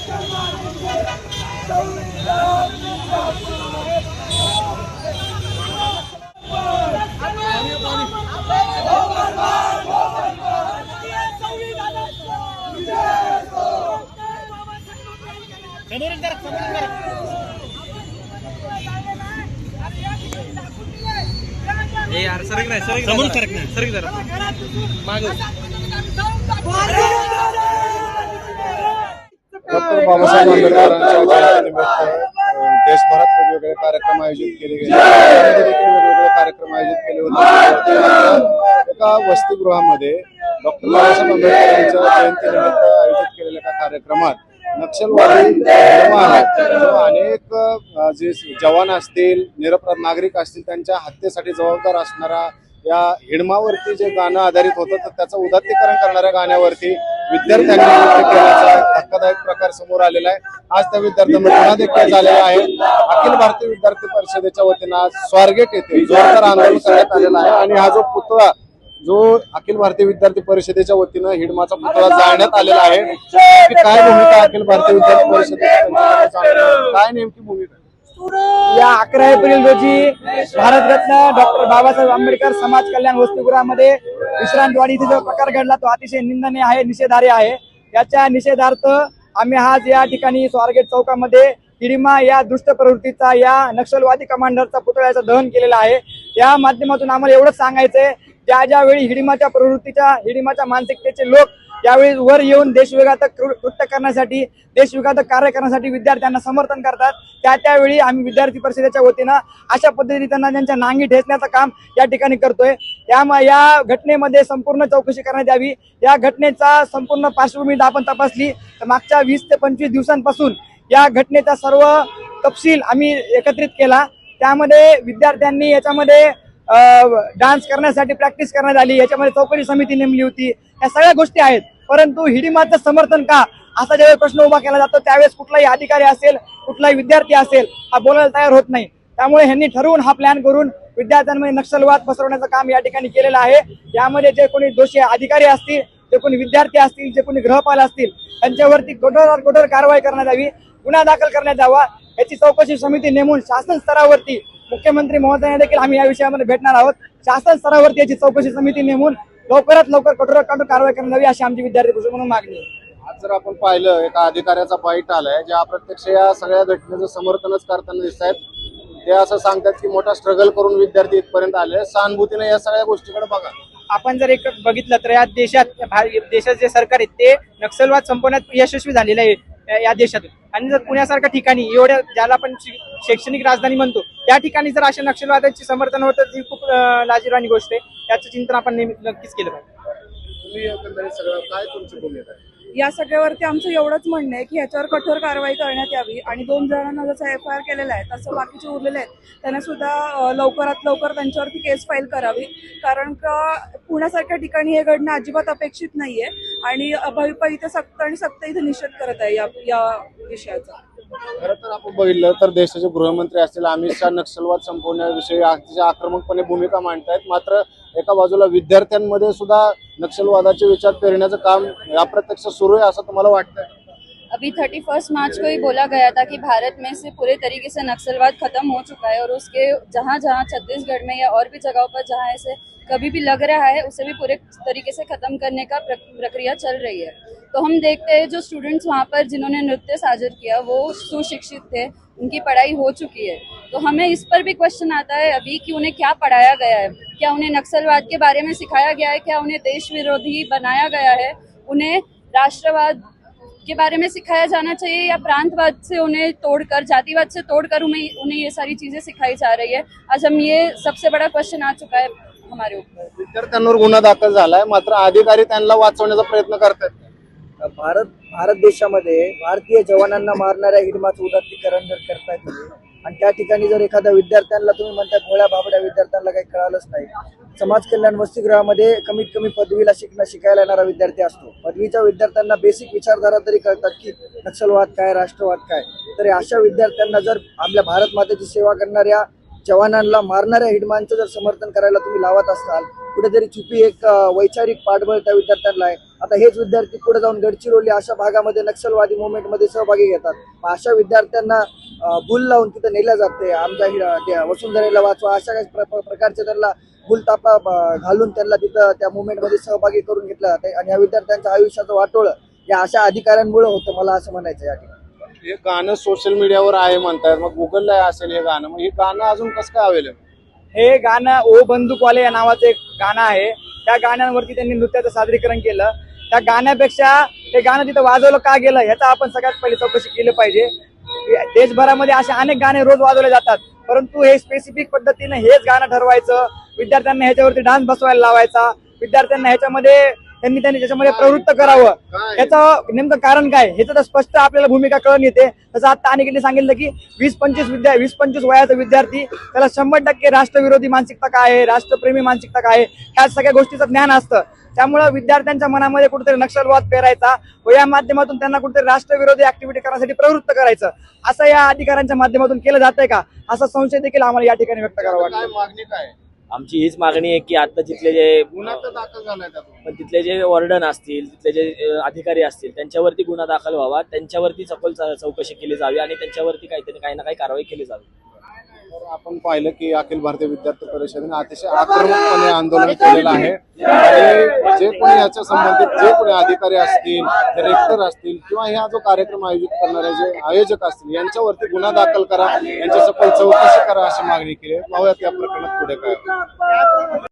यार सरक नाही सरक जरा माग डॉक्टर बाबासाहेब आंबेडकरांच्या जयंतीनिमित्त देशभरात वेगवेगळे कार्यक्रम आयोजित केले गेले, वेगवेगळे कार्यक्रम आयोजित केले होते। एका वसतिगृहामध्ये डॉक्टर बाबासाहेब आंबेडकरांच्या जयंतीनिमित्त आयोजित केलेल्या एका कार्यक्रमात नक्षलवादी अनेक जे जवान असतील, निरपराध नागरिक असतील, त्यांच्या हत्येसाठी जबाबदार असणारा या हिडमावरती जे गाणं आधारित होतं, तर त्याचं उदात्तीकरण करणाऱ्या गाण्यावरती विद्यार्थ्यांनी नृत्य केल्याचा धक्कादायक प्रकार समोर आलेला आहे। आज त्या विद्यार्थ्यांना गुन्हा देखील झालेला आहे। अखिल भारतीय विद्यार्थी परिषदेच्या वतीनं आज स्वारगेट येथे जोरदार आंदोलन करण्यात आलेलं आहे आणि हा जो पुतळा जो अखिल भारतीय विद्यार्थी परिषदेच्या वतीनं हिडमाचा पुतळा जाळण्यात आलेला आहे, काय भूमिका अखिल भारतीय विद्यार्थी परिषदेची, काय नेमकी भूमिका? या 11 एप्रिल रोजी भारतरत्न डॉक्टर बाबासाहेब आंबेडकर समाज कल्याण वसतिगृहामध्ये विश्रांतवाडी इथे जो प्रकार घडला तो अतिशय निंदनीय आहे, निषेधार्ह आहे। याच्या निषेधार्थ आम्ही आज या ठिकाणी स्वारगेट चौकामध्ये हिडिमा या दुष्ट प्रवृत्तीचा, या नक्षलवादी कमांडरचा पुतळ्याचं दहन केलेलं आहे। या माध्यमातून आम्हाला एवढंच सांगायचंय, ज्यावेळी हिडिमाच्या प्रवृत्तीच्या, हिडिमाच्या मानसिकतेचे लोक यावेळी वर येऊन देशविघातक कृत्य करण्यासाठी, देशविघातक कार्य करण्यासाठी विद्यार्थ्यांना समर्थन करतात, त्यावेळी आम्ही विद्यार्थी परिषदेच्या वतीनं अशा पद्धतीने त्यांच्या नांगी ठेचण्याचं काम या ठिकाणी करतोय। या घटनेमध्ये संपूर्ण चौकशी करण्यात यावी। या घटनेचा संपूर्ण पार्श्वभूमी आपण तपासली तर मागच्या 20 ते 25 दिवसांपासून या घटनेचा सर्व तपशील आम्ही एकत्रित केला। त्यामध्ये विद्यार्थ्यांनी याच्यामध्ये डान्स करण्यासाठी प्रॅक्टिस करण्यात आली, याच्यामध्ये चौकशी समिती नेमली होती, या सगळ्या गोष्टी आहेत। परंतु हिडिमाचं समर्थन का असा ज्यावेळेस प्रश्न उभा केला जातो त्यावेळेस कुठलाही अधिकारी असेल, कुठलाही विद्यार्थी असेल हा बोलायला तयार होत नाही। त्यामुळे ह्यांनी ठरवून हा प्लॅन करून विद्यार्थ्यांमध्ये नक्षलवाद पसरवण्याचं काम या ठिकाणी केलेलं आहे। यामध्ये जे कोणी दोषी अधिकारी असतील, जे कोणी विद्यार्थी असतील, जे कोणी गृहपाल असतील, त्यांच्यावरती कठोर कारवाई करण्यात यावी, गुन्हा दाखल करण्यात यावा। याची चौकशी समिती नेमून शासन स्तरावरती मुख्यमंत्री महोदयांना देखील आम्ही या विषयामध्ये भेटणार आहोत। शासन स्तरावरती याची चौकशी समिती नेमून लवकरात लवकर कठोर कारवाई करण्यात यावी अशी आमची विद्यार्थी परिषद म्हणून मागणी आहे। आज जर आपण पाहिलं, एका अधिकाऱ्याचा बाईट आलाय जे अप्रत्यक्ष या सगळ्या घटनेचं समर्थनच करताना दिसत आहेत। ते असं सांगतात की मोठा स्ट्रगल करून विद्यार्थी इथपर्यंत आले, सहानुभूतीने या सगळ्या गोष्टीकडे बघा। आपण जर एक बघितलं तर या देशात जे सरकार आहे ते नक्षलवाद संपवण्यात यशस्वी झालेलं आहे या देशातून। आणि जर पुण्यासारख्या ठिकाणी एवढ्या, ज्याला आपण शैक्षणिक राजधानी म्हणतो, त्या ठिकाणी जर अशा नक्षलवादाची समर्थन होतं ती खूप लाजिरवाणी गोष्ट आहे। याचं चिंतन आपण नक्कीच केलं पाहिजे। तुम्ही एकंदरीत सगळं काय तुमची भूमिका आहे? या सगळ्यावरती आमचं एवढंच म्हणणं आहे की ह्याच्यावर कठोर कारवाई करण्यात यावी आणि 2 जणांना जसं FIR केलेलं आहे तसं बाकीचे उरलेले आहेत त्यांना सुद्धा लवकरात लवकर त्यांच्यावरती केस फाईल करावी। कारण का पुण्यासारख्या ठिकाणी हे घडणं अजिबात अपेक्षित नाहीये आणि भाविप इथे सक्त आणि सक्त इथे निषेध करत आहे या विषयाचा। खरं तर आपण बघितलं तर देशाचे गृहमंत्री असतील अमित शहा नक्षलवाद संपवण्याविषयी अतिशय आक्रमकपणे भूमिका मांडतायत, मात्र एका बाजूला विद्यार्थ्यांमध्ये सुद्धा नक्षलवादाचे विचार पेरण्याचं काम अप्रत्यक्ष सुरू आहे, असं तुम्हाला वाटतंय? अभी 31 मार्च को ही बोला गया था कि भारत में से पूरे तरीके से नक्सलवाद खत्म हो चुका है और उसके जहाँ जहाँ छत्तीसगढ़ में या और भी जगहों पर जहाँ ऐसे कभी भी लग रहा है उसे भी पूरे तरीके से खत्म करने का प्रक्रिया चल रही है। तो हम देखते हैं जो स्टूडेंट्स वहाँ पर जिन्होंने नृत्य साझर किया वो सुशिक्षित थे, उनकी पढ़ाई हो चुकी है। तो हमें इस पर भी क्वेश्चन आता है अभी कि उन्हें क्या पढ़ाया गया है, क्या उन्हें नक्सलवाद के बारे में सिखाया गया है, क्या उन्हें देश विरोधी बनाया गया है, उन्हें राष्ट्रवाद के बारे में सिखाया जाना चाहिए या प्रांतवाद से उन्हें तोड़कर, जातिवाद से तोड़कर उन्हें ये सारी चीजें सिखाई जा रही है। आज हम ये सबसे बड़ा क्वेश्चन आ चुका है हमारे ऊपर। विद्यार्थ्यांवर गुन्हा दाखल झालाय, मात्र अधिकारी त्यांना वाचवण्याचा प्रयत्न करतात। भारत देशामध्ये भारतीय जवानांना मारणाऱ्या हिडिमाचं उदात्तीकरण जर करताय तुम्ही आणि त्या ठिकाणी जर एखाद्या विद्यार्थ्यांना तुम्ही म्हणताय भोळ्या बाबड्या विद्यार्थ्यांना काही कळालंच नाही, समाज कल्याण वसतिगृहामध्ये कमीत कमी पदवीला शिकायला येणारा विद्यार्थी असतो, पदवीच्या विद्यार्थ्यांना बेसिक विचारधारा तरी कळतात की नक्षलवाद काय, राष्ट्रवाद काय, तर अशा विद्यार्थ्यांना जर आपल्या भारत मातेची सेवा करणाऱ्या जवानांना मारणाऱ्या हिडमांचं जर समर्थन करायला तुम्ही लावत असाल कुठेतरी छुपी एक वैचारिक पाठबळ त्या विद्यार्थ्यांना आहे. आता हेच विद्यार्थी पुढे जाऊन गडचिरोली अशा भागामध्ये नक्षलवादी मुवमेंटमध्ये सहभागी घेतात. अशा विद्यार्थ्यांना भूल लावून तिथं नेल्या जाते. आमच्या वसुंधरेला वाचवा अशा काही प्रकारचे त्यांना भूलतापा घालून त्यांना तिथं त्या मुवमेंटमध्ये सहभागी करून घेतलं जाते. आणि या विद्यार्थ्यांच्या आयुष्याचं वाटोळ या अशा अधिकाऱ्यांमुळे होतं, मला असं म्हणायचं या ठिकाणी. हे गाणं सोशल मीडियावर आहे म्हणतात, मग गुगलला असेल हे गाणं, मग हे गाणं अजून कसं काय अवेलेबल? हे गाणं ओ बंदूकवाले या नावाचं एक गाणं आहे. त्या गाण्यांवरती त्यांनी नृत्याचं सादरीकरण केलं. त्या गाण्यापेक्षा हे गाणं तिथं वाजवलं का गेलं ह्याचा आपण सगळ्यात पहिले चौकशी केली पाहिजे. देशभरामध्ये असे अनेक गाणे रोज वाजवले जातात, परंतु हे स्पेसिफिक पद्धतीने हेच गाणं ठरवायचं, विद्यार्थ्यांना ह्याच्यावरती डान्स बसवायला लावायचा, विद्यार्थ्यांना ह्याच्यामध्ये त्यांनी त्याच्यामध्ये प्रवृत्त करावं, याचं नेमकं कारण काय ह्याचं तर स्पष्ट आपल्याला भूमिका कळून येते. तसं आता अनेकांनी सांगितलं की 20-25 वयाचा विद्यार्थी त्याला 100% राष्ट्रविरोधी मानसिकता काय आहे, राष्ट्रप्रेमी मानसिकता काय आहे, ह्या सगळ्या गोष्टीचं ज्ञान असतं. त्यामुळे विद्यार्थ्यांच्या मनामध्ये कुठेतरी नक्षलवाद पेरायचा व या माध्यमातून त्यांना कुठेतरी राष्ट्रविरोधी ऍक्टिव्हिटी करण्यासाठी प्रवृत्त करायचं, असं या अधिकाऱ्यांच्या माध्यमातून केलं जातंय का असा संशय देखील आम्हाला या ठिकाणी व्यक्त करावा वाटतं. काय मागणी काय? आमची हीच मागणी आहे की आता तिथले जे गुन्हा तर दाखल झालाय त्यातून, पण तिथले जे वॉर्डन असतील, तिथले जे अधिकारी असतील त्यांच्यावरती गुन्हा दाखल व्हावा, त्यांच्यावरती सखोल चौकशी केली जावी आणि त्यांच्यावरती काहीतरी काही ना काही कारवाई केली जावी. तर आपण पाहिलं की अखिल भारतीय विद्यार्थी परिषदेने अतिशय आक्रमकपणे आंदोलन केलेलं आहे. आणि जे कोणी याच्या संबंधित जे कोणी अधिकारी असतील, रेक्टर असतील किंवा हा जो कार्यक्रम आयोजित करणारे जे आयोजक असतील यांच्यावरती गुन्हा दाखल करा, यांची सखोल चौकशी करा अशी मागणी केली. पाहूयात या प्रकरणात पुढे काय.